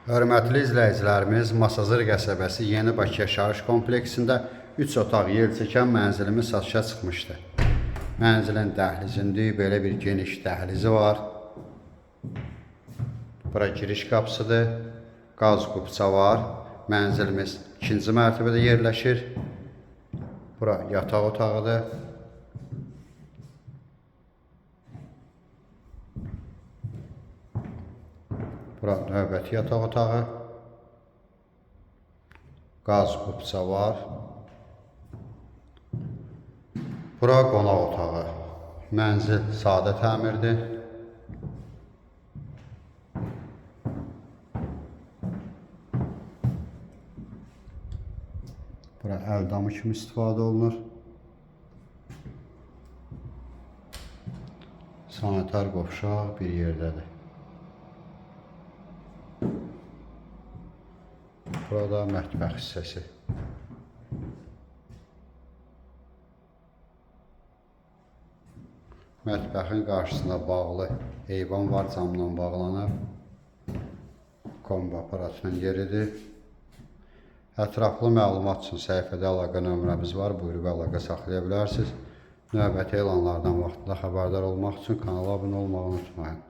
Hörmətli izləyicilərimiz, Masazır qəsəbəsi Yeni Bakı yaşayış kompleksində 3 otaq yer çəkən mənzilimiz satışa çıxmışdı. Mənzilin dəhlizində belə bir geniş dəhlizi var. Bura giriş qapısıdır. Qaz qubça var. Mənzilimiz 2-ci mərtəbədə yerləşir. Bura yataq otağıdır. Bura növbəti yataq otağı. Qaz qubça var. Bura qonaq otağı. Mənzil sadə təmirdir. Bura əldamı kimi istifadə olunur. Sanitar qovşaq bir yerdədir. Burada mətbəx hissəsi. Mətbəxin qarşısında bağlı heyvan var, camdan bağlanıb. Kombi aparatının yeridir. Ətraflı məlumat üçün səhifədə əlaqə nömrəmiz var. Buyurub əlaqə saxlaya bilərsiniz. Növbəti elanlardan vaxtında xəbərdar olmaq üçün kanala abunə olmağı unutmayın.